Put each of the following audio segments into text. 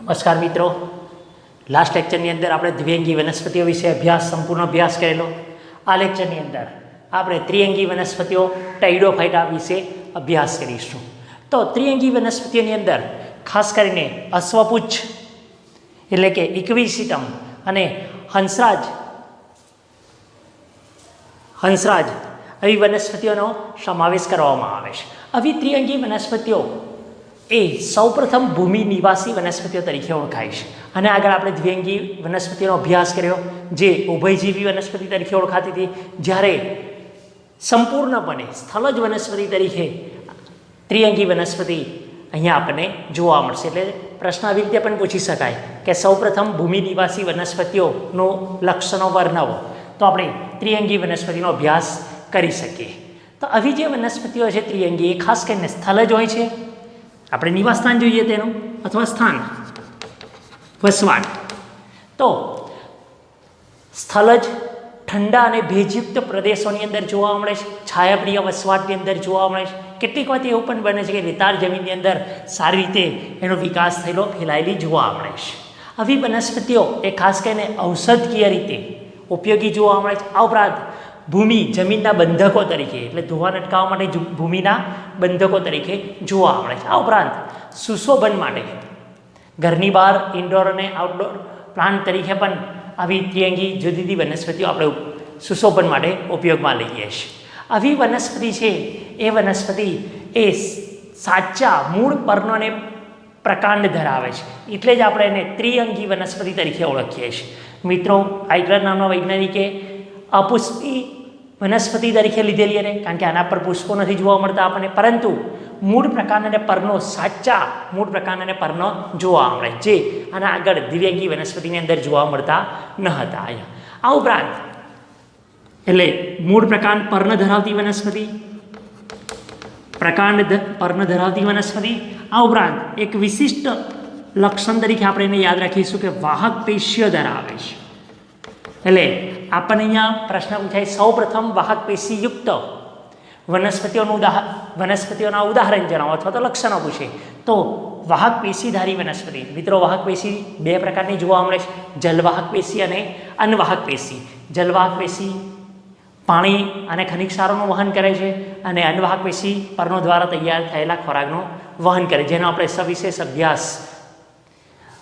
નમસ્કાર મિત્રો, લાસ્ટ લેક્ચરની અંદર આપણે દ્વિઅંગી વનસ્પતિઓ વિશે સંપૂર્ણ અભ્યાસ કરેલો. આ લેક્ચરની અંદર આપણે ત્રિઅંગી વનસ્પતિઓ ટાઇડોફાઇટા વિશે અભ્યાસ કરીશું. તો ત્રિઅંગી વનસ્પતિઓની અંદર ખાસ કરીને અશ્વપુચ્છ એટલે કે ઇક્વિસિટમ અને હંસરાજ આવી વનસ્પતિઓનો સમાવેશ કરવામાં આવે છે. આવી ત્રિઅંગી વનસ્પતિઓ એ સૌપ્રથમ ભૂમિ નિવાસી વનસ્પતિઓ તરીકે ઓળખાય છે. અને આગળ આપણે દ્વિઅંગી વનસ્પતિનો અભ્યાસ કર્યો જે ઉભયજીવી વનસ્પતિ તરીકે ઓળખાતી હતી, જ્યારે સંપૂર્ણપણે સ્થળજ વનસ્પતિ તરીકે ત્રિઅંગી વનસ્પતિ અહીંયા આપણને જોવા મળશે. એટલે પ્રશ્ન આવી રીતે પણ પૂછી શકાય કે સૌપ્રથમ ભૂમિ નિવાસી વનસ્પતિઓનો લક્ષણો વર્ણવો, તો આપણે ત્રિઅંગી વનસ્પતિનો અભ્યાસ કરી શકીએ. તો આવી જે વનસ્પતિઓ છે ત્રિઅંગી, એ ખાસ કરીને સ્થળજ હોય છે. આપણે નિવાસ સ્થાન જોઈએ તેનું, અથવા સ્થાન વસવાટ. તો સ્થળજ ઠંડા અને ભેજયુક્ત પ્રદેશોની અંદર જોવા મળે છે, છાયાપ્રિય વસવાટની અંદર જોવા મળે છે. કેટલીક વાર એવું પણ બને છે કે રેતાળ જમીનની અંદર સારી રીતે એનો વિકાસ થયેલો ફેલાયેલી જોવા મળે છે. આવી વનસ્પતિઓ એ ખાસ કરીને ઔષધકીય રીતે ઉપયોગી જોવા મળે છે. આ ઉપરાંત ભૂમિ જમીનના બંધકો તરીકે, એટલે ધોવાણ અટકાવવા માટે ભૂમિના બંધકો તરીકે જોવા મળે છે. આ ઉપરાંત સુશોભન માટે ઘરની બહાર ઇન્ડોર અને આઉટડોર પ્લાન્ટ તરીકે પણ આવી ત્રિઅંગી જુદી જુદી વનસ્પતિઓ આપણે સુશોભન માટે ઉપયોગમાં લઈએ છીએ. આવી વનસ્પતિ છે એ વનસ્પતિ એ સાચા મૂળ પર્ણોને પ્રકાંડ ધરાવે છે, એટલે જ આપણે એને ત્રિઅંગી વનસ્પતિ તરીકે ઓળખીએ છીએ. મિત્રો, આઇગ્લર નામના વૈજ્ઞાનિકે અપુષ્પી વનસ્પતિ તરીકે લીધેલી એને, કારણ કે આના પર પુષ્પો નથી જોવા મળતા આપણને, પરંતુ મૂળ પ્રકાંડ અને પર્ણો, સાચા મૂળ પ્રકાંડ અને પર્ણો જોવા મળે, જે આના આગળ દ્વિઅંગી વનસ્પતિની અંદર જોવા મળતા ન હતા. અહીંયા આ ઉપરાંત એટલે મૂળ પ્રકાંડ પર્ણ ધરાવતી વનસ્પતિ, પ્રકાંડ પર્ણ ધરાવતી વનસ્પતિ. આ ઉપરાંત એક વિશિષ્ટ લક્ષણ તરીકે આપણે એને યાદ રાખીશું કે વાહક પેશીઓ ધરાવે છે. એટલે આપણને અહીંયા પ્રશ્ન પૂછાય, સૌ પ્રથમ વાહક પેશીયુક્ત વનસ્પતિઓના ઉદાહરણ જણાવો અથવા તો લક્ષણો પૂછે તો વાહક પેશીધારી વનસ્પતિ. મિત્રો, વાહક પેશી બે પ્રકારની જોવા મળે છે, જલવાહક પેશી અને અનવાહક પેશી. જલવાહક પેશી પાણી અને ખનિજ ક્ષારોનું વહન કરે છે, અને અનવાહક પેશી પર્ણો દ્વારા તૈયાર થયેલા ખોરાકનું વહન કરે, જેનો આપણે સવિશેષ અભ્યાસ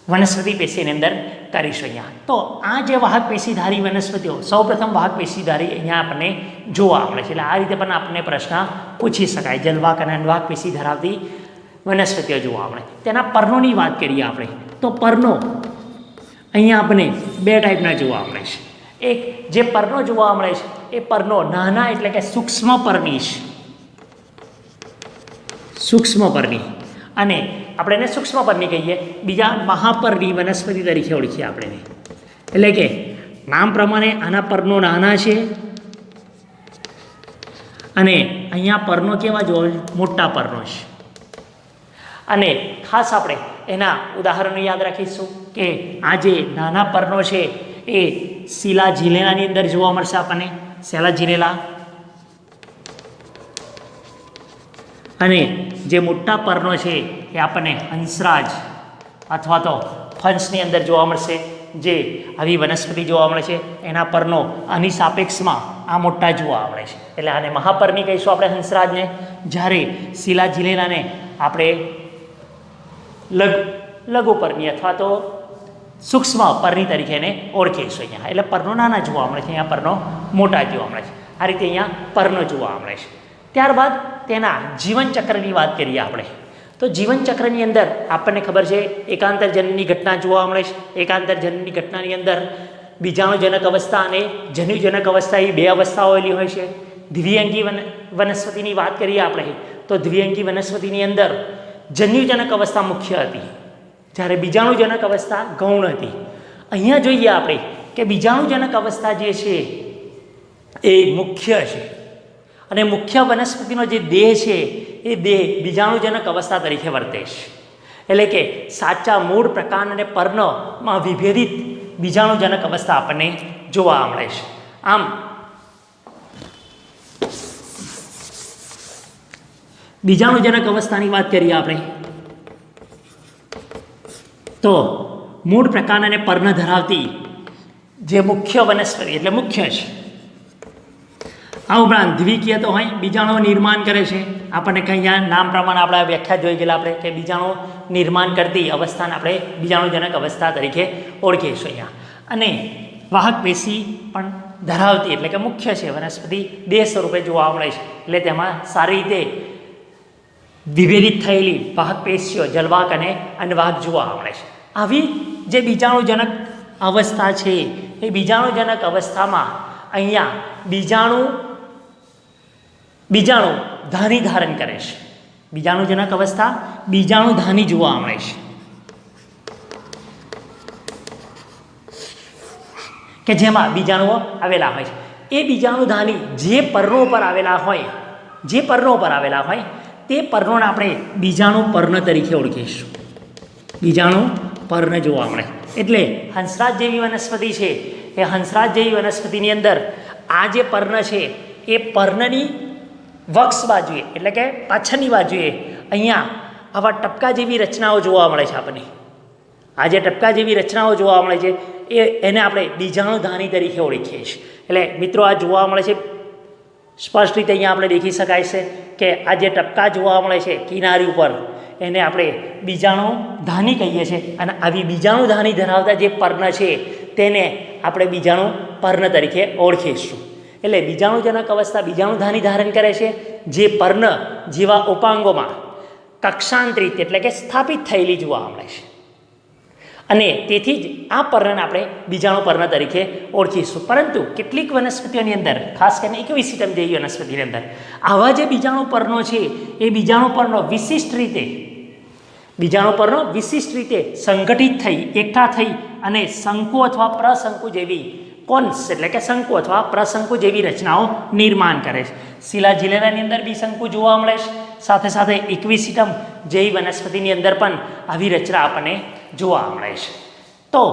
વનસ્પતિ પેશીની અંદર કરીશું. અહીંયા તો આ જે વાહક પેશીધારી વનસ્પતિઓ, સૌપ્રથમ વાહક પેશીધારી અહીંયા આપણને જોવા મળે છે. એટલે આ રીતે પણ આપણને પ્રશ્ન પૂછી શકાય, જલવાહક અને અનવાહક પેશી ધરાવતી વનસ્પતિઓ જોવા મળે. તેના પર્ણોની વાત કરીએ આપણે, તો પર્ણો અહીંયા આપણને બે ટાઈપના જોવા મળે છે. એક જે પર્ણો જોવા મળે છે એ પર્ણો નાના એટલે કે સૂક્ષ્મ પર્ણી છે, સૂક્ષ્મ પર્ણી, અને આપણે એને સૂક્ષ્મ પર્ણી કહીએ. બીજા મહાપર્ણી વનસ્પતિ તરીકે ઓળખીએ આપણે. એટલે કે નામ પ્રમાણે આના પર્ણો નાના છે, અને અહીંયા પર્ણો કેવા જોવા મોટા પર્ણો છે. અને ખાસ આપણે એના ઉદાહરણો યાદ રાખીશું કે આ જે નાના પર્ણો છે એ શિલા જીલેલાની અંદર જોવા મળશે આપણને, શિલા જીલેલા. અને જે મોટા પર્ણો છે એ આપણને હંસરાજ અથવા તો ફંસની અંદર જોવા મળશે. જે આવી વનસ્પતિ જોવા મળે છે એના પર્ણો આની સાપેક્ષમાં આ મોટા જોવા મળે છે, એટલે આને મહાપર્ણી કહીશું આપણે હંસરાજને. જ્યારે શિલા જીલેલાને આપણે લઘુપર્ણી અથવા તો સૂક્ષ્મ પર્ણી તરીકે એને ઓળખીશું અહીંયા. એટલે પર્ણો નાના જોવા મળે છે, અહીંયા પર્ણો મોટા જોવા મળે છે. આ રીતે અહીંયા પર્ણો જોવા મળે છે. ત્યારબાદ તેના જીવનચક્રની વાત કરીએ આપણે, તો જીવનચક્રની અંદર આપણને ખબર છે એકાંતર જનનની ઘટના જોવા મળે છે. એકાંતર જનનની ઘટનાની અંદર બીજાણુજનક અવસ્થા અને જન્યુજનક અવસ્થા, એ બે અવસ્થાઓ આવેલી હોય છે. દ્વિઅંગી વનસ્પતિની વાત કરીએ આપણે, તો દ્વિઅંગી વનસ્પતિની અંદર જન્યુજનક અવસ્થા મુખ્ય હતી, જ્યારે બીજાણુજનક અવસ્થા ગૌણ હતી. અહીંયા જોઈએ આપણે કે બીજાણુજનક અવસ્થા જે છે એ મુખ્ય છે, અને મુખ્ય વનસ્પતિનો જે દેહ છે એ દેહ બીજાણુજનક અવસ્થા તરીકે વર્તે છે. એટલે કે સાચા મૂળ પ્રકાંડ અને પર્ણમાં વિભેદિત બીજાણુજનક અવસ્થા આપણને જોવા મળે છે. આમ બીજાણુજનક અવસ્થાની વાત કરીએ આપણે, તો તો મૂળ પ્રકાર અને પર્ણ ધરાવતી જે મુખ્ય વનસ્પતિ એટલે મુખ્ય છે. આ ઉપરાંત દ્વિકીય તો હોય બીજાણુ નિર્માણ કરે છે. આપણને કંઈ અહીંયા નામ પ્રમાણે આપણે વ્યાખ્યા જોઈ ગયેલા આપણે કે બીજાણુ નિર્માણ કરતી અવસ્થાને આપણે બીજાણુજનક અવસ્થા તરીકે ઓળખીશું અહીંયા. અને વાહક પેશી પણ ધરાવતી એટલે કે મુખ્ય છે વનસ્પતિ દેહ સ્વરૂપે જોવા મળે છે. એટલે તેમાં સારી રીતે વિભેદિત થયેલી વાહક પેશીઓ જલવાહક અને અન્નવાહક જોવા મળે છે. આવી જે બીજાણુજનક અવસ્થા છે એ બીજાણુજનક અવસ્થામાં અહીંયા બીજાણુ ધાની ધારણ કરે છે. બીજાણુજનક અવસ્થા બીજાણુ ધાની જોવા મળે છે કે જેમાં બીજાણુઓ આવેલા હોય છે. એ બીજાણુ ધાની જે પર્ણો પર આવેલા હોય તે પર્ણોને આપણે બીજાણુ પર્ણ તરીકે ઓળખીશું. બીજાણુ પર્ણ જોવા મળે. એટલે હંસરાજ જેવી વનસ્પતિ છે એ હંસરાજ જેવી વનસ્પતિની અંદર આ જે પર્ણ છે એ પર્ણની વક્ષ બાજુએ એટલે કે પાછળની બાજુએ અહીંયા આવા ટપકા જેવી રચનાઓ જોવા મળે છે આપણને. આ જે ટપકા જેવી રચનાઓ જોવા મળે છે એને આપણે બીજાણુ ધાની તરીકે ઓળખીએ છીએ. એટલે મિત્રો આ જોવા મળે છે સ્પષ્ટ રીતે અહીંયા આપણે દેખી શકાય છે કે આ જે ટપકા જોવા મળે છે કિનારી ઉપર એને આપણે બીજાણુ ધાની કહીએ છીએ. અને આવી બીજાણુ ધાની ધરાવતા જે પર્ણ છે તેને આપણે બીજાણુ પર્ણ તરીકે ઓળખીશું. એટલે બીજાણુજનક અવસ્થા બીજાણુ ધાની ધારણ કરે છે જે પર્ણ જેવા ઉપાંગોમાં કક્ષાંતરિત એટલે કે સ્થાપિત થયેલી જોવા મળે છે. અને તેથી જ આ પર્ણને આપણે બીજાણુ પર્ણ તરીકે ઓળખીશું. પરંતુ કેટલીક વનસ્પતિઓની અંદર ખાસ કરીને ઇક્વિસિટમ જેવી વનસ્પતિની અંદર આવા જે બીજાણુ પર્ણો છે એ બીજાણુ પર્ણો વિશિષ્ટ રીતે સંગઠિત થઈ એકઠા થઈ અને શંકુ અથવા પ્રશંકુ જેવી કોન્સ એટલે કે શંકુ અથવા પ્રશંકુ જેવી રચનાઓ નિર્માણ કરે છે. શિલાજીલેરાની અંદર બી શંકુ જોવા મળે છે. સાથે સાથે ઇક્વિસિટમ જેવી વનસ્પતિની અંદર પણ આવી રચના આપણને જોવા મળે છે. તો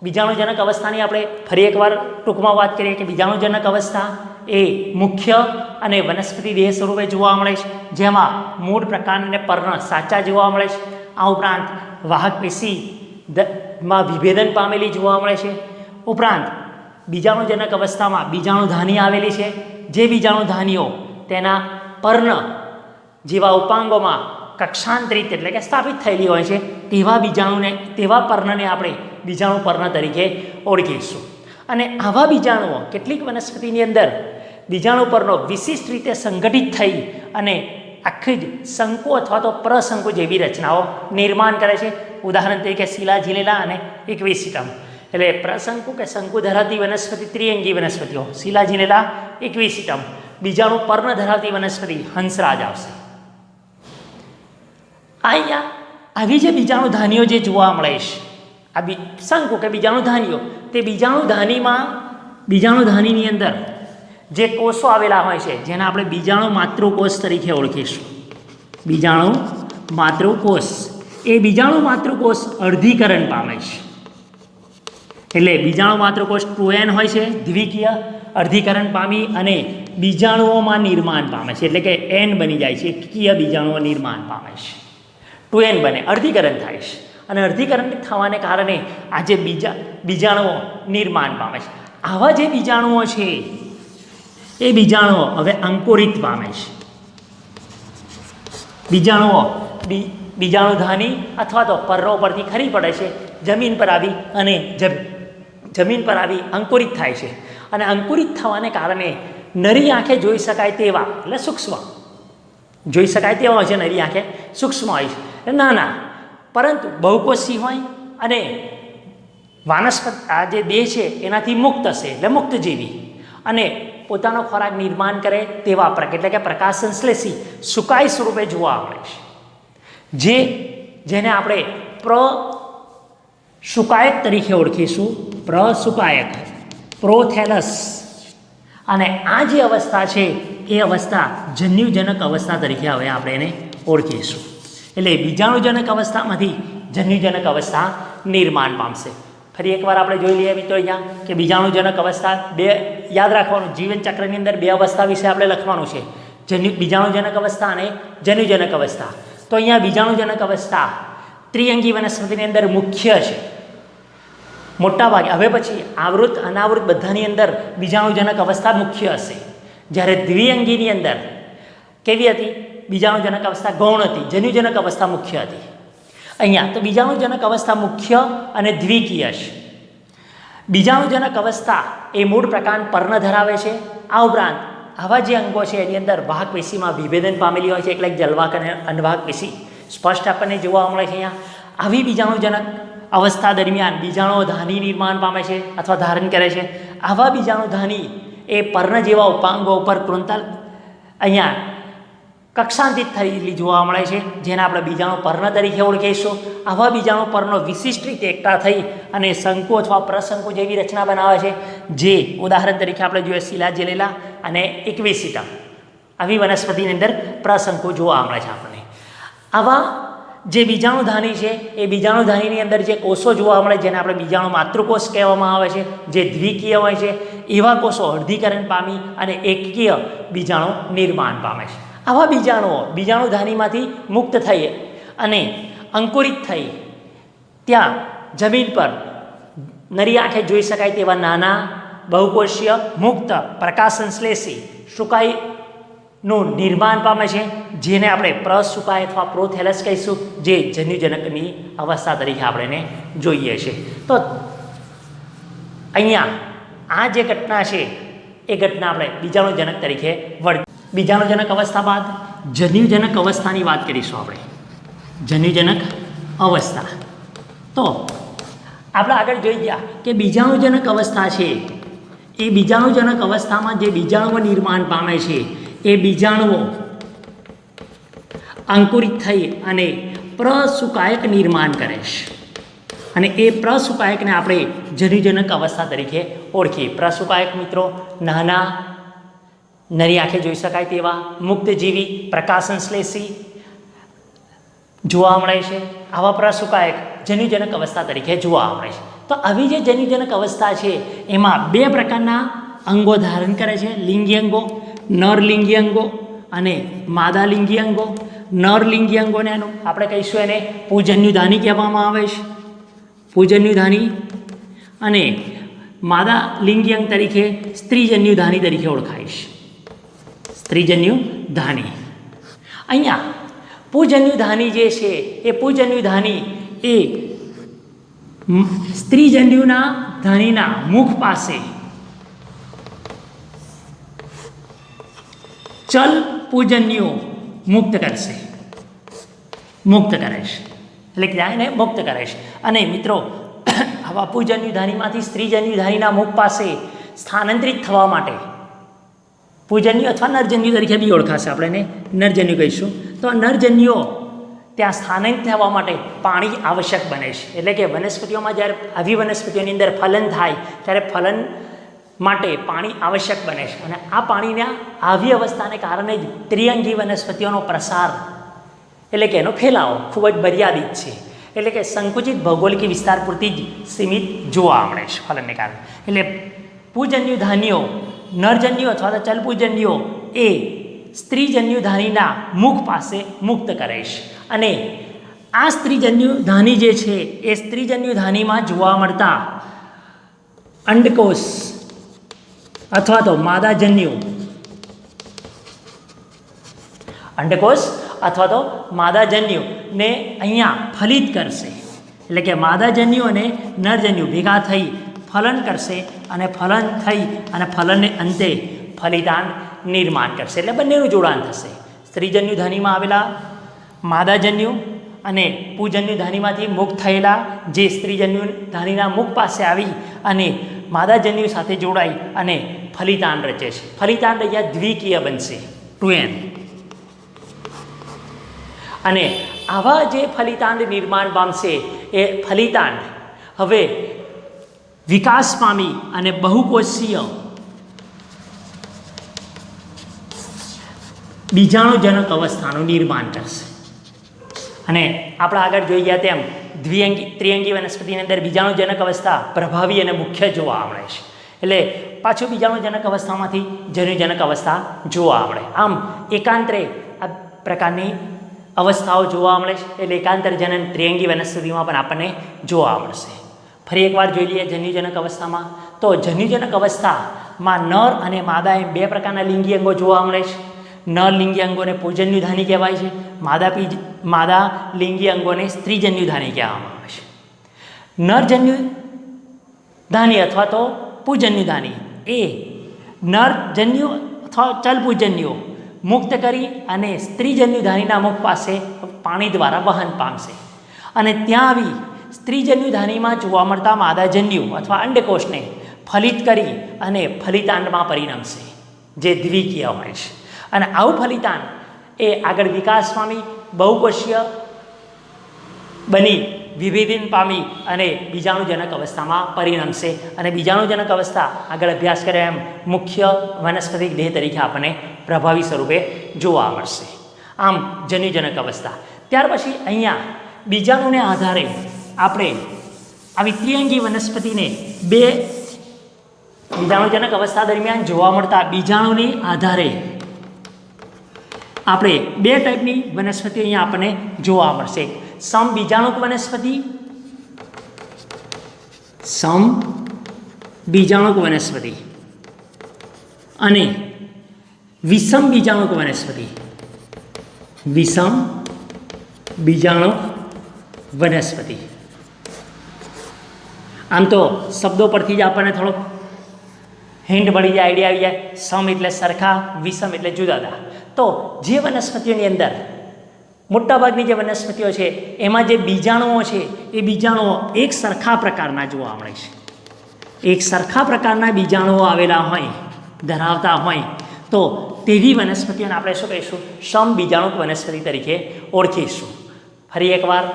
બીજાણુજનક અવસ્થાની આપણે ફરી એકવાર ટૂંકમાં વાત કરીએ કે બીજાણુજનક અવસ્થા એ મુખ્ય અને વનસ્પતિ દેહ સ્વરૂપે જોવા મળે છે જેમાં મૂળ પ્રકાર અને પર્ણ સાચા જોવા મળે છે. આ ઉપરાંત વાહક પેશીમાં વિભેદન પામેલી જોવા મળે છે. ઉપરાંત બીજાણુજનક અવસ્થામાં બીજાણુ ધાની આવેલી છે જે બીજાણુ ધાનીઓ તેના પર્ણ જેવા ઉપાંગોમાં કક્ષાંતરિત એટલે કે સ્થાપિત થયેલી હોય છે તેવા પર્ણને આપણે બીજાણુ પર્ણ તરીકે ઓળખીશું. અને આવા બીજાણુઓ કેટલીક વનસ્પતિની અંદર બીજાણુ પર્ણો વિશિષ્ટ રીતે સંગઠિત થઈ અને આખી જ શંકુ અથવા તો પ્રશંકુ જેવી રચનાઓ નિર્માણ કરે છે. ઉદાહરણ તરીકે શિલાજીલેલા અને ઇક્વિસિટમ. એટલે પ્રશંકુ કે શંકુ ધરાવતી વનસ્પતિ ત્રિઅંગી વનસ્પતિઓ શિલાજીલેલા ઇક્વિસિટમ. બીજાણુ પર્ણ ધરાવતી વનસ્પતિ હંસરાજ આવશે. અહીંયા આવી જે બીજાણુ ધાનીઓ જે જોવા મળે છે આ શંકુ કે બીજાણુ ધાનીઓ તે બીજાણુ ધાનીની અંદર જે કોષો આવેલા હોય છે જેને આપણે બીજાણુ માતૃકોષ તરીકે ઓળખીશું. બીજાણુ માતૃકોષ એ બીજાણુ માતૃકોષ અર્ધીકરણ પામે છે. એટલે બીજાણુ માતૃકોષ 2n હોય છે દ્વિકીય અર્ધીકરણ પામી અને બીજાણુઓમાં નિર્માણ પામે છે. એટલે કે n બની જાય છે એકકીય બીજાણુઓ નિર્માણ પામે છે. 2n બને અર્ધીકરણ થાય છે અને અર્ધીકરણ થવાને કારણે આ જે બીજાણુઓ નિર્માણ પામે છે. આવા જે બીજાણુઓ છે એ બીજાણુઓ હવે અંકુરિત પામે છે. બીજાણુ ધાની અથવા તો પર્ણો પરથી ખરી પડે છે જમીન પર આવી અને જમીન પર આવી અંકુરિત થાય છે. અને અંકુરિત થવાને કારણે નરી આંખે જોઈ શકાય તેવા એટલે સૂક્ષ્મ જોઈ શકાય તેવા હોય છે. નરી આંખે સૂક્ષ્મ હોય છે નાના પરંતુ બહુકોષી હોય અને વાનસ્પત આ જે દેહ છે એનાથી મુક્ત હશે એટલે મુક્તજીવી અને પોતાનો ખોરાક નિર્માણ કરે તેવા એટલે કે પ્રકાશ સંશ્લેષી સુકાય સ્વરૂપે જોવા મળે છે જેને આપણે પ્રસુકાયક તરીકે ઓળખીશું. પ્રસુકાયક પ્રોથેલસ. અને આ જે અવસ્થા છે એ અવસ્થા જન્યુજનક અવસ્થા તરીકે હવે આપણે એને ઓળખીશું. એટલે બીજાણુજનક અવસ્થામાંથી જન્યુજનક અવસ્થા નિર્માણ પામશે. ફરી એકવાર આપણે જોઈ લઈએ મિત્રો અહીંયા કે બીજાણુજનક અવસ્થા બે યાદ રાખવાનું. જીવન ચક્રની અંદર બે અવસ્થા વિશે આપણે લખવાનું છે બીજાણુજનક અવસ્થા અને જન્યુજનક અવસ્થા. તો અહીંયા બીજાણુજનક અવસ્થા ત્રિઅંગી વનસ્પતિની અંદર મુખ્ય છે મોટા ભાગે. હવે પછી આવૃત અનાવૃત બધાની અંદર બીજાણુજનક અવસ્થા મુખ્ય હશે. જ્યારે દ્વિઅંગીની અંદર કેવી હતી? બીજાણુજનક અવસ્થા ગૌણ હતી, જન્યુજનક અવસ્થા મુખ્ય હતી. અહીંયા તો બીજાણુજનક અવસ્થા મુખ્ય અને દ્વિકીય છે. બીજાણુજનક અવસ્થા એ મૂળ પ્રકાંડ પર્ણ ધરાવે છે. આ ઉપરાંત આવા જે અંગો છે એની અંદર વાહક પેશીમાં વિભેદન પામેલી હોય છે, એટલે જલવાહક અને અનવાહક પેશી સ્પષ્ટ આપણને જોવા મળે છે. અહીંયા આવી બીજાણુજનક અવસ્થા દરમિયાન બીજાણુઓ ધાની નિર્માણ પામે છે અથવા ધારણ કરે છે. આવા બીજાણુધાની એ પર્ણ જેવા ઉપાંગો ઉપર કૃંતલ અહીંયા કક્ષાંતિત થયેલી જોવા મળે છે, જેને આપણે બીજાણુ પર્ણ તરીકે ઓળખીશું. આવા બીજાણુ પર્ણો વિશિષ્ટ રીતે એકઠા થઈ અને શંકુ અથવા પ્રશંકુ જેવી રચના બનાવે છે, જે ઉદાહરણ તરીકે આપણે જોઈએ શિલાજેલેલા અને ઇક્વિસિટા. આવી વનસ્પતિની અંદર પ્રશંકુ જોવા મળે છે આપણને. આવા જે બીજાણુધાની છે એ બીજાણુધાનીની અંદર જે કોષો જોવા મળે, જેને આપણે બીજાણુ માતૃકોષ કહેવામાં આવે છે, જે દ્વિકીય હોય છે, એવા કોષો અર્ધીકરણ પામી અને એકકીય બીજાણુ નિર્માણ પામે છે. આવા બીજાણુઓ બીજાણુધાનીમાંથી મુક્ત થઈ અને અંકુરિત થઈ ત્યાં જમીન પર નરી આંખે જોઈ શકાય તેવા નાના બહુકોષીય મુક્ત પ્રકાશસંશ્લેષી સુકાઈનું નિર્માણ પામે છે, જેને આપણે પ્રસુકાય અથવા પ્રોથેલસ કહીશું, જે જન્યુજનકની અવસ્થા તરીકે આપણે એને જોઈએ છે. તો અહીંયા આ જે ઘટના છે એ ઘટના આપણે બીજાણુજનક તરીકે વળગી. બીજાણુજનક અવસ્થા બાદ જન્યુજનક અવસ્થાની વાત કરીશું આપણે. જન્યુજનક અવસ્થા તો આપણે આગળ જોઈ ગયા કે બીજાણુજનક અવસ્થા છે એ બીજાણુજનક અવસ્થામાં જે બીજાણુઓ નિર્માણ પામે છે એ બીજાણુઓ અંકુરિત થઈ અને પ્રસુકાયક નિર્માણ કરે છે, અને એ પ્રસુકાયકને આપણે જન્યુજનક અવસ્થા તરીકે ઓળખીએ. પ્રસુકાયક મિત્રો નાના નરી આંખે જોઈ શકાય તેવા મુક્તજીવી પ્રકાશસંશ્લેષી જોવા મળે છે. આવા પ્રસુકાયક જન્યુજનક અવસ્થા તરીકે જોવા મળે છે. તો આવી જે જન્યુજનક અવસ્થા છે એમાં બે પ્રકારના અંગો ધારણ કરે છે, લિંગી અંગો, નરલિંગી અંગો અને માદાલિંગી અંગો. નરલિંગી અંગોને આપણે કહીશું એને પૂજન્યુધાની કહેવામાં આવે છે, પૂજન્યુધાની. અને માદાલિંગી અંગ તરીકે સ્ત્રીજન્યુધાની તરીકે ઓળખાય છે, સ્ત્રીજન્યુધાની. અહીંયા પૂજન્યુધાની જે છે એ પૂજન્યુધાની એ સ્ત્રીજન્યુના ધાનીના મુખ પાસે ચલ પૂજન્યો મુક્ત કરશે, મુક્ત કરે છે, એટલે કે એને મુક્ત કરે છે. અને મિત્રો આવા પૂજન્યુધાનીમાંથી સ્ત્રીજન્યુધાનીના મુખ પાસે સ્થાનાંતરિત થવા માટે પૂજન્યુ અથવા નરજન્યુ તરીકે બી ઓળખાશે, આપણે એને નરજન્યુ કહીશું. તો નરજન્યુઓ ત્યાં સ્થાનાંતરિત થવા માટે પાણી આવશ્યક બને છે. એટલે કે વનસ્પતિઓમાં જ્યારે આવી વનસ્પતિઓની અંદર ફલન થાય ત્યારે ફલન માટે પાણી આવશ્યક બને છે, અને આ પાણીના આવી અવસ્થાને કારણે જ ત્રિઅંગી વનસ્પતિઓનો પ્રસાર એટલે કે એનો ફેલાવો ખૂબ જ મર્યાદિત છે. એટલે કે સંકુચિત ભૌગોલિક વિસ્તાર પૂરતી જ સીમિત જોવા મળે છે ફલનને કારણે. એટલે પૂજન્યુધાનીઓ નરજન્યુ અથવા તો ચલપૂજન્યુઓ એ સ્ત્રીજન્યુધાનીના મુખ પાસે મુક્ત કરે છે, અને આ સ્ત્રીજન્યુધાની જે છે એ સ્ત્રીજન્યુધાનીમાં જોવા મળતા અંડકોષ અથવા તો માદાજન્યુ, અંડકોષ અથવા તો માદાજન્યુને અહીંયા ફલિત કરશે. એટલે કે માદાજન્યુ અને નરજન્યુ ભેગા થઈ ફલન કરશે, અને ફલન થઈ અને ફલનને અંતે ફલિતાંડ નિર્માણ કરશે. એટલે બંનેનું જોડાણ થશે. સ્ત્રીજન્યુધાનીમાં આવેલા માદાજન્યુ અને પૂજન્યુધાનીમાંથી મુક્ત થયેલા જે સ્ત્રીજન્યુધાનીના મુખ પાસે આવી અને માદાજન્યુ સાથે જોડાઈ અને ફલિતાંડ રચે છે. ફલિતાંડ અહીંયા દ્વિકીય બનશે, 2n. અને આવા જે ફલિતાંડ નિર્માણ પામશે એ ફલિતાંડ હવે વિકાસ પામી અને બહુકોષીય બીજાણુજનક અવસ્થાનું નિર્માણ કરશે. અને આપણે આગળ જોઈ ગયા તેમ ત્રિઅંગી વનસ્પતિની અંદર બીજાણુજનક અવસ્થા પ્રભાવી અને મુખ્ય જોવા મળે છે. એટલે પાછું બીજાણુજનક અવસ્થામાંથી જન્યુજનક અવસ્થા જોવા મળે. આમ એકાંતરે આ પ્રકારની અવસ્થાઓ જોવા મળે છે. એટલે એકાંતર જનન ત્રિઅંગી વનસ્પતિમાં પણ આપણને જોવા મળશે. ફરી એકવાર જોઈ લઈએ જન્યુજનક અવસ્થામાં. તો જન્યુજનક અવસ્થામાં નર અને માદા એમ બે પ્રકારના લિંગી અંગો જોવા મળે છે. નર લિંગી અંગોને પુંજન્યુધાની કહેવાય છે. માદા લિંગી અંગોને સ્ત્રીજન્યુધાની કહેવામાં આવે છે. નરજન્યુધાની અથવા તો પૂજન્યુધાની એ નરજન્યુ અથવા ચલપૂજન્યો મુક્ત કરી અને સ્ત્રીજન્યુધાનીના મુખ પાસે પાણી દ્વારા વહન પામશે અને ત્યાં આવી સ્ત્રીજન્યુધાનીમાં જોવા મળતા માદાજન્યુ અથવા અંડકોષને ફલિત કરી અને ફલિતાંડમાં પરિણમશે, જે દ્વિકીય હોય છે. અને આવું ફલિતાંડ એ આગળ વિકાસ પામી બહુકોષીય બની વિભેદન પામી અને બીજાણુજનક અવસ્થામાં પરિણમશે. અને બીજાણુજનક અવસ્થા આગળ અભ્યાસ કર્યા એમ મુખ્ય વનસ્પતિક દેહ તરીકે આપણને પ્રભાવી સ્વરૂપે જોવા મળશે. આમ જન્યુજનક અવસ્થા. ત્યાર પછી અહીંયા બીજાણુને આધારે આપણે આવી ત્રિઅંગી વનસ્પતિને બે બીજાણુજનક અવસ્થા દરમિયાન જોવા મળતા બીજાણુની આધારે આપણે બે ટાઈપની વનસ્પતિ અહીંયા આપણને જોવા મળશે. સમબીજાણુક વનસ્પતિ, સમબીજાણુક વનસ્પતિ અને વિષમ બીજાણુક વનસ્પતિ. વિષમ બીજાણુક વનસ્પતિ. આમ તો શબ્દો પરથી જ આપણને થોડોક હિન્ટ મળી જાય, આઈડિયા આવી જાય. સમ એટલે સરખા, વિષમ એટલે જુદા જુદા. તો જે વનસ્પતિઓની અંદર મોટાભાગની જે વનસ્પતિઓ છે એમાં જે બીજાણુઓ છે એ બીજાણુઓ એક સરખા પ્રકારના જોવા મળે છે. એક સરખા પ્રકારના બીજાણુઓ આવેલા હોય, ધરાવતા હોય તો તેવી વનસ્પતિઓને આપણે શું કહીશું? સમબીજાણુક વનસ્પતિ તરીકે ઓળખીશું. ફરી એકવાર,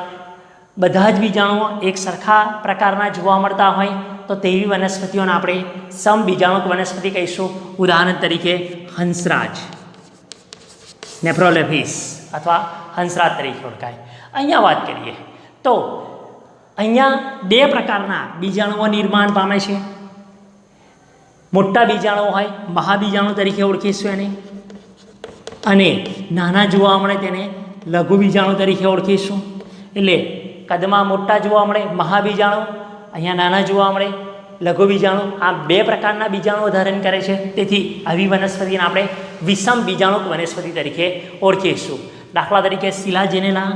બધા જ બીજાણુઓ એક સરખા પ્રકારના જોવા મળતા હોય તો તેવી વનસ્પતિઓને આપણે સમબીજાણુક વનસ્પતિ કહીશું. ઉદાહરણ તરીકે હંસરાજ, નેફ્રોલેફિસ અથવા હંસરાજ તરીકે ઓળખાય. અહીંયા વાત કરીએ તો અહીંયા બે પ્રકારના બીજાણુઓ નિર્માણ પામે છે. મોટા બીજાણુઓ હોય મહાબીજાણુ તરીકે ઓળખીશું એને, અને નાના જોવા મળે તેને લઘુ બીજાણુ તરીકે ઓળખીશું. એટલે કદમાં મોટા જોવા મળે મહાબીજાણુ, અહીંયા નાના જોવા મળે લઘુ બીજાણુ. આ બે પ્રકારના બીજાણુઓ ધારણ કરે છે. તેથી આવી વનસ્પતિને આપણે વિષમ બીજાણુક વનસ્પતિ તરીકે ઓળખીશું. દાખલા તરીકે શિલાજેનેલા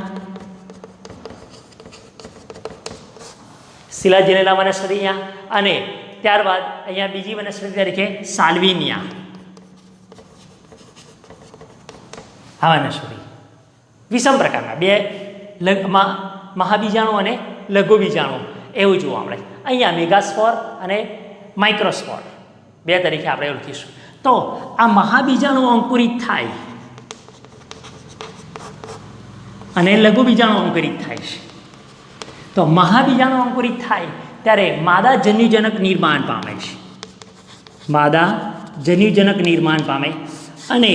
વનસ્પતિ અહીંયા, અને ત્યારબાદ અહીંયા બીજી વનસ્પતિ તરીકે સાલ્વિનિયા. આ વનસ્પતિ વિષમ પ્રકારના બે મહાબીજાણુ અને લઘુ બીજાણુ એવું જોવા મળે. અહીંયા મેગાસ્પોર અને માઇક્રોસ્પોર બે તરીકે આપણે ઓળખીશું. તો આ મહાબીજાણુ અંકુરિત થાય અને લઘુ બીજાણુ અંકુરિત થાય છે. તો મહાબીજાણુ અંકુરિત થાય ત્યારે માદા જન્યુજનક નિર્માણ પામે છે. માદા જન્યુજનક નિર્માણ પામે, અને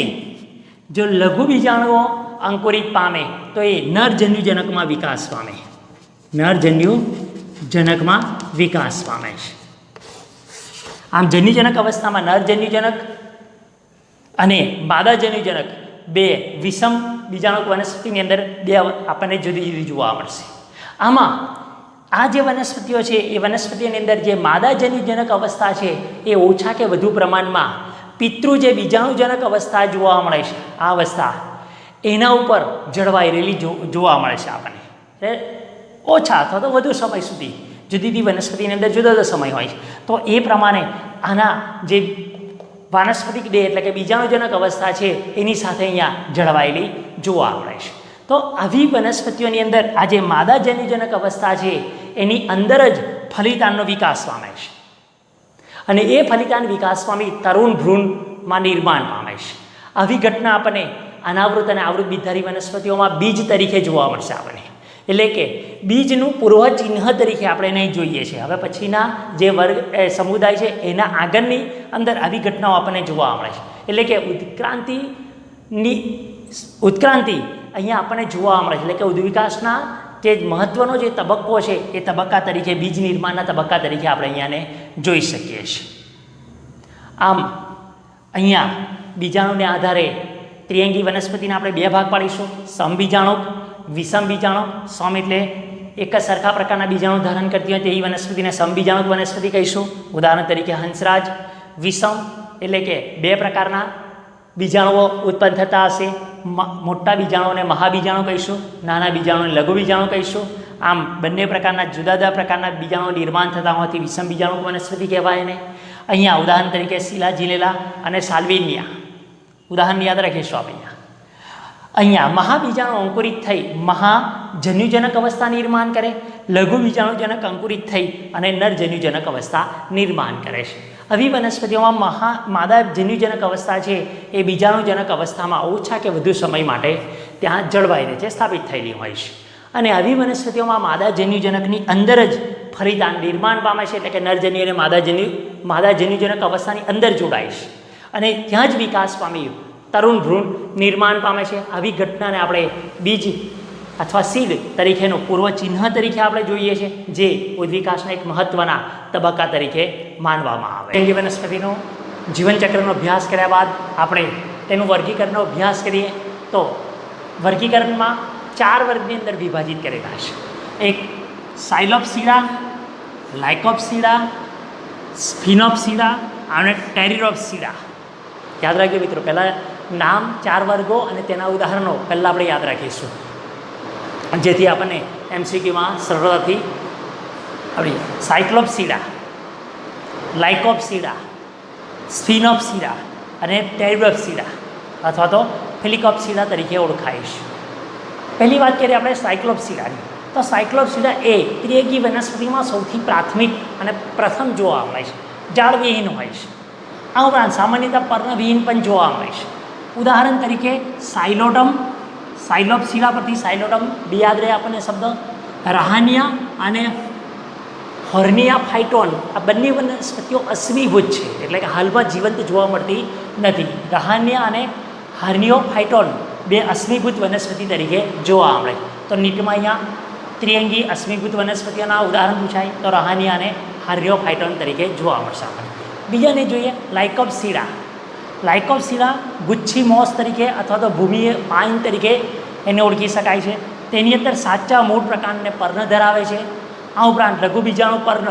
જો લઘુ બીજાણુઓ અંકુરિત પામે તો એ નરજન્યુજનકમાં વિકાસ પામે. નરજન્યુજનકમાં વિકાસ પામે છે. આમ જન્યુજનક અવસ્થામાં નરજન્યુજનક અને માદાજન્યુજનક બે વિષમ બીજાણુક વનસ્પતિની અંદર બે આપણને જુદી જુદી જોવા મળશે. આમાં આ જે વનસ્પતિઓ છે એ વનસ્પતિઓની અંદર જે માદાજન્યુજનક અવસ્થા છે એ ઓછા કે વધુ પ્રમાણમાં પિતૃ જે બીજાણુજનક અવસ્થા જોવા મળે છે, આ અવસ્થા એના ઉપર જળવાઈ રહેલી જોવા મળે છે આપણને. ઓછા અથવા તો વધુ સમય સુધી જુદી જુદી વનસ્પતિની અંદર જુદા જુદા સમય હોય છે. તો એ પ્રમાણે આના જે વાનસ્પતિક દેહ એટલે કે બીજાણુજનક અવસ્થા છે એની સાથે અહીંયા જળવાયેલી જોવા મળે છે. તો આવી વનસ્પતિઓની અંદર આ જે માદાજન્યુજનક અવસ્થા છે એની અંદર જ ફલિતાંડનો વિકાસ પામે છે, અને એ ફલિતાંડ વિકાસ પામી તરુણ ભ્રૂણમાં નિર્માણ પામે છે. આવી ઘટના આપણને અનાવૃત અને આવૃત બીજધારી વનસ્પતિઓમાં બીજ તરીકે જોવા મળશે આપણને. એટલે કે બીજનું પૂર્વ ચિહ્ન તરીકે આપણે નહીં જોઈએ છીએ. હવે પછીના જે વર્ગ સમુદાય છે એના આગળની અંદર આવી ઘટનાઓ આપણને જોવા મળે છે. એટલે કે ઉત્ક્રાંતિ અહીંયા આપણને જોવા મળે છે. એટલે કે ઉદ્વિકાસના જે મહત્વનો જે તબક્કો છે એ તબક્કા તરીકે બીજ નિર્માણના તબક્કા તરીકે આપણે અહીંયાને જોઈ શકીએ છીએ. આમ અહીંયા બીજાણુને આધારે ત્રિઅંગી વનસ્પતિના આપણે બે ભાગ પાડીશું, સમબીજાણુક, વિષમ બીજાણુક. સમ એટલે એક જ સરખા પ્રકારના બીજાણુ ધારણ કરતી હોય તેવી વનસ્પતિને સમબીજાણુક વનસ્પતિ કહીશું. ઉદાહરણ તરીકે હંસરાજ. વિષમ એટલે કે બે પ્રકારના બીજાણુઓ ઉત્પન્ન થતા હશે. મોટા બીજાણુઓને મહાબીજાણુ કહીશું, નાના બીજાણુને લઘુ બીજાણુ કહીશું. આમ બંને પ્રકારના જુદા જુદા પ્રકારના બીજાણુ નિર્માણ થતા હોવાથી વિષમ બીજાણુક વનસ્પતિ કહેવાય એને. અહીંયા ઉદાહરણ તરીકે શિલાજીલેલા અને સાલ્વિનિયા ઉદાહરણ યાદ રાખીશું આપણે. અહીંયા મહાબીજાણુ અંકુરિત થઈ મહાજન્યુજનક અવસ્થા નિર્માણ કરે, લઘુ બીજાણુજનક અંકુરિત થઈ અને નરજન્યુજનક અવસ્થા નિર્માણ કરે છે. આવી વનસ્પતિઓમાં માદા જન્યુજનક અવસ્થા છે એ બીજાણુજનક અવસ્થામાં ઓછા કે વધુ સમય માટે ત્યાં જળવાઈ રહે છે, સ્થાપિત થયેલી હોય છે. અને આવી વનસ્પતિઓમાં માદા જન્યુજનકની અંદર જ ફરીદાન નિર્માણ પામે છે, એટલે કે નરજન્યુ અને માદા જન્યુજનક અવસ્થાની અંદર જોડાય છે અને ત્યાં જ વિકાસ પામી તરુણ ભ્રૂણ નિર્માણ પામે છે. આવી ઘટનાને આપણે બીજ અથવા સીડ તરીકેનું પૂર્વ ચિહ્ન તરીકે આપણે જોઈએ છીએ, જે ઉદ્વિકાસના એક મહત્વના તબક્કા તરીકે માનવામાં આવે. ત્રિઅંગી વનસ્પતિનું જીવનચક્રનો અભ્યાસ કર્યા બાદ આપણે તેનું વર્ગીકરણનો અભ્યાસ કરીએ તો વર્ગીકરણમાં 4 વર્ગની અંદર વિભાજિત કરેલા છે. એક સાયલોપ્સીડા, લાઇકોપ્સીડા, સ્ફિનોપ્સીડા અને ટેરિડોપ્સીડા. યાદ રાખજો મિત્રો, પહેલાં નામ 4 વર્ગો અને તેના ઉદાહરણો પહેલાં આપણે યાદ રાખીશું, જેથી આપણને MCQમાં સરળતાથી આપણી સાયક્લોપ્સીડા, લાઇકોપ્સીડા, સ્ફિનોપ્સીડા અને ટેરિડોપ્સીડા અથવા તો ફિલિકોપ્સીડા તરીકે ઓળખાય છે. પહેલી વાત કરીએ આપણે સાયક્લોપ્સીડાની, તો સાયક્લોપ્સીડા એ ત્રિઅંગી વનસ્પતિમાં સૌથી પ્રાથમિક અને પ્રથમ જોવા મળે છે. ઝાડવિહીન હોય છે. આ ઉપરાંત સામાન્યતઃ પર્ણવિહીન પણ જોવા મળે છે. ઉદાહરણ તરીકે સાયલોટમ, સાયલોપ્સીડા પરથી સાયલોટમ બે યાદ રહે આપણને શબ્દ. રહાનિયા અને હોર્નિયા ફાઇટોન આ બંને વનસ્પતિઓ અશ્મિભૂત છે, એટલે કે હાલમાં જીવંત જોવા મળતી નથી. રહાનિયા અને હાર્નિયો ફાઇટોન બે અશ્મિભૂત વનસ્પતિ તરીકે જોવા મળે. તો નીટમાં અહીંયા ત્રિઅંગી અશ્મિભૂત વનસ્પતિઓના ઉદાહરણ પૂછાય તો રહાનિયા અને હાર્નિયો ફાઇટોન તરીકે જોવા મળશે આપણને. બીજાને જોઈએ લાઇકોપ્સીડા. લાઇકોપ્સીડા ગુચ્છી મોસ તરીકે અથવા તો ભૂમિય પાઇન તરીકે એને ઓળખી શકાય છે. તેની અંદર સાચા મૂળ પ્રકારને પર્ણ ધરાવે છે. આ ઉપરાંત લઘુ બીજાણુ પર્ણ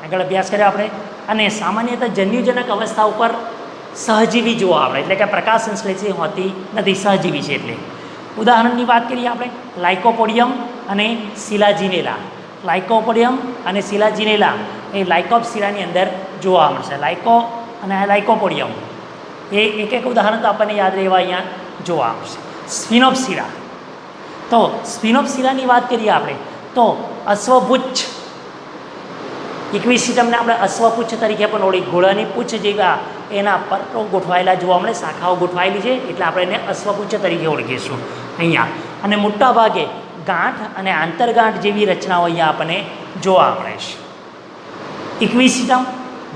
આગળ અભ્યાસ કર્યો આપણે, અને સામાન્યતઃ જન્યુજનક અવસ્થા ઉપર સહજીવી જોવા મળે, એટલે કે પ્રકાશ સંશ્લેષી હોતી નથી, સહજીવી છે. એટલે ઉદાહરણની વાત કરીએ આપણે લાઇકોપોડિયમ અને શિલાજીનેલા. લાઇકોપોડિયમ અને શિલાજીનેલા એ લાઇકોપ્સીડાની અંદર જોવા મળશે. લાઇકો અને લાઇકોપોડિયમ એ એક એક ઉદાહરણ તો આપણને યાદ રહેવા અહીંયા જોવા મળશે. સ્ફિનોપ્સીડા, તો સ્ફિનોપ્સીડાની વાત કરીએ આપણે તો અશ્વપુચ્છ ઇક્વિસિટમને આપણે અશ્વપુચ્છ તરીકે પણ ઓળખી, ઘોડાની પૂંછ જેવા એના પર્ણો ગોઠવાયેલા જોવા મળે, શાખાઓ ગોઠવાયેલી છે, એટલે આપણે એને અશ્વપુચ્છ તરીકે ઓળખીશું અહીંયા. અને મોટા ભાગે ગાંઠ અને આંતરગાંઠ જેવી રચનાઓ અહીંયા આપણને જોવા મળે છે. ઇક્વિસિટમ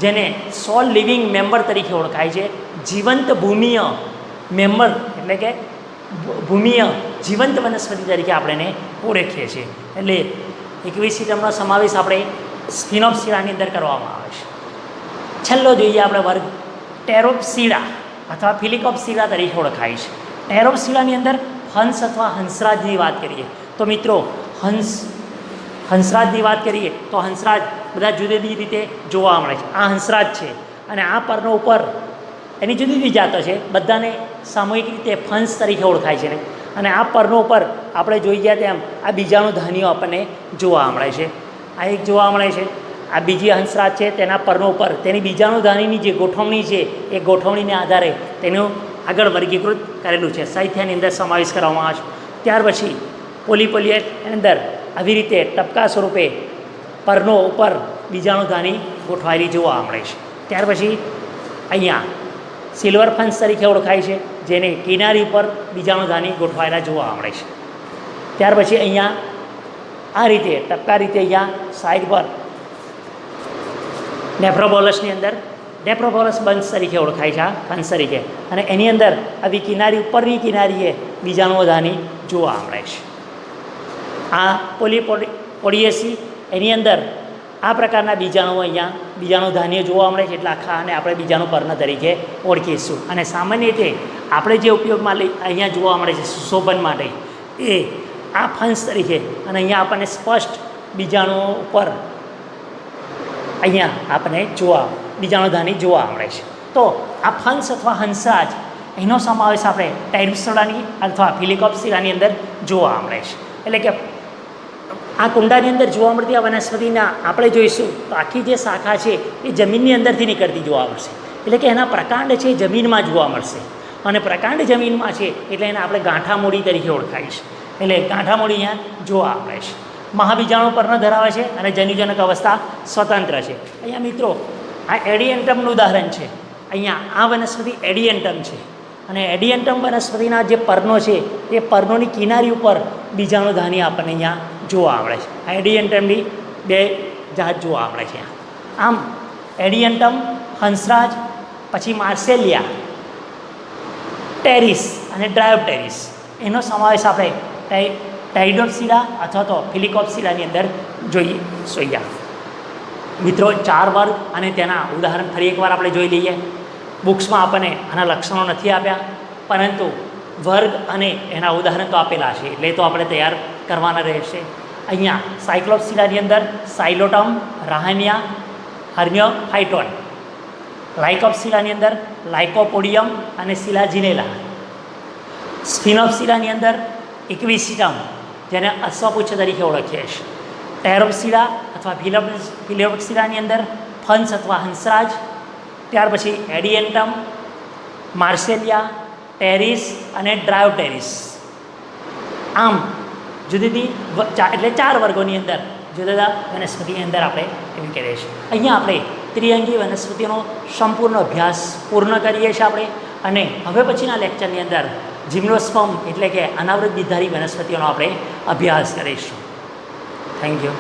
જેને સોલ લિવિંગ મેમ્બર તરીકે ઓળખાય છે, જીવંત ભૂમિય મેમ્બર એટલે કે ભૂમિય જીવંત વનસ્પતિ તરીકે આપણે એને ઓળખીએ છીએ. એટલે ઇક્વિસિટમનો સમાવેશ આપણે સ્ફિનોપ્સીડાની અંદર કરવામાં આવે છે. છેલ્લો જોઈએ આપણે વર્ગ ટેરોપ્સીડા અથવા ફિલિકોપ્સીડા તરીકે ઓળખાય છે. ટેરોપ્સીડાની અંદર હંસ અથવા હંસરાજની વાત કરીએ તો મિત્રો હંસરાજની વાત કરીએ તો હંસરાજ બધા જુદી જુદી રીતે જોવા મળે છે. આ હંસરાજ છે અને આ પર્ણો ઉપર એની જુદી જુદી જાતો છે, બધાને સામૂહિક રીતે ફંસ તરીકે ઓળખાય છે. અને આ પર્ણો ઉપર આપણે જોઈ ગયા તેમ આ બીજાણુ ધાનીઓ આપણને જોવા મળે છે. આ એક જોવા મળે છે, આ બીજી હંસરાજ છે, તેના પર્ણો ઉપર તેની બીજાણુ ધાનીની જે ગોઠવણી છે એ ગોઠવણીને આધારે તેનું આગળ વર્ગીકૃત કરેલું છે, સાહિત્યની અંદર સમાવેશ કરવામાં આવે છે. ત્યાર પછી પોલીપોલિયટની અંદર આવી રીતે ટપકા સ્વરૂપે પર્ણો ઉપર બીજાણુ ધાની ગોઠવાયેલી જોવા મળે છે. ત્યાર પછી અહીંયા સિલ્વર ફંસ તરીકે ઓળખાય છે, જેને કિનારી પર બીજાણુ ધાની ગોઠવાયેલા જોવા મળે છે. ત્યાર પછી અહીંયા આ રીતે ટપકા રીતે અહીંયા સાઈડ પર નેફ્રોબોલસની અંદર નેફ્રોબોલસ બંસ તરીકે ઓળખાય છે, આ ફંસ તરીકે, અને એની અંદર આવી કિનારી ઉપરની કિનારીએ બીજાણુઓ ધાની જોવા મળે છે. આ પોલીપોડિયેસી એની અંદર આ પ્રકારના બીજાણુઓ અહીંયા બીજાણુ ધાન્ય જોવા મળે છે, એટલે આખા અને આપણે બીજાણુ પર્ણ તરીકે ઓળખીશું. અને સામાન્ય રીતે આપણે જે ઉપયોગમાં અહીંયા જોવા મળે છે સુશોભન માટે એ આ ફંસ તરીકે, અને અહીંયા આપણને સ્પષ્ટ બીજાણુઓ ઉપર અહીંયા આપણને બીજાણુધાની જોવા મળે છે. તો આ ફંસ અથવા હંસરાજ એનો સમાવેશ આપણે ટેરિપ્સોડાની અથવા ફિલિકોપ્સિરાની અંદર જોવા મળે છે. એટલે કે આ કુંડાની અંદર જોવા મળતી આ વનસ્પતિના આપણે જોઈશું તો આખી જે શાખા છે એ જમીનની અંદરથી નીકળતી જોવા મળશે. એટલે કે એના પ્રકાંડ છે એ જમીનમાં જોવા મળશે, અને પ્રકાંડ જમીનમાં છે એટલે એને આપણે ગાંઠામૂળી તરીકે ઓળખાય છે. એટલે ગાંઠામૂળી અહીંયા જોવા મળે છે. મહાબીજાણુ પર્ણ ધરાવે છે અને જન્યુજનક અવસ્થા સ્વતંત્ર છે. અહીંયા મિત્રો આ એડિયન્ટમનું ઉદાહરણ છે. અહીંયા આ વનસ્પતિ એડિયન્ટમ છે, અને એડિયન્ટમ વનસ્પતિના જે પર્ણો છે એ પર્ણોની કિનારી ઉપર બીજાણુધાની આપણને અહીંયા જોવા મળે છે. આ એડિયન્ટમની બે જાત જોવા મળે છે. આમ એડિયન્ટમ, હંસરાજ, પછી માર્સેલિયા, ટેરિસ અને ડ્રાયોપ્ટેરિસ એનો સમાવેશ આપણે ટાઇડોપ્સિરા અથવા તો ફિલિકોપ્સિરાની અંદર જોઈએ. મિત્રો 4 વર્ગ અને તેના ઉદાહરણ ફરી એકવાર આપણે જોઈ લઈએ. બુક્સમાં આપણને આના લક્ષણો નથી આપ્યા, પરંતુ વર્ગ અને એના ઉદાહરણ તો આપેલા છે, એટલે તો આપણે તૈયાર કરવાના રહેશે. અહીંયા સાયક્લોપ્સિરાની અંદર સાયલોટમ, રાહનિયા, હર્મિયોફાઇટોન. લાઇકોપ્સિરાની અંદર લાઇકોપોડિયમ અને સિલાજિનેલા. સ્ફિનોપ્સિરાની અંદર ઇક્વિસિટમ, જેને અશ્વપુચ્છ તરીકે ઓળખીએ છીએ. ટેરોપ્સિરા અથવા ફિલિયોપ્સિરાની અંદર ફંસ અથવા હંસરાજ. ત્યાર પછી એડિયન્ટમ, માર્સેલિયા, ટેરિસ અને ડ્રાયોપ્ટેરિસ. આમ જુદી એટલે 4 વર્ગોની અંદર જુદા જુદા વનસ્પતિની અંદર આપણે એમ કહીએ છીએ. અહીંયા આપણે ત્રિઅંગી વનસ્પતિનો સંપૂર્ણ અભ્યાસ પૂર્ણ કરીએ છીએ આપણે, અને હવે પછીના લેક્ચરની અંદર જિમ્નોસ્પર્મ એટલે કે અનાવૃત બીજધારી વનસ્પતિઓનો આપણે અભ્યાસ કરીશું. Thank you.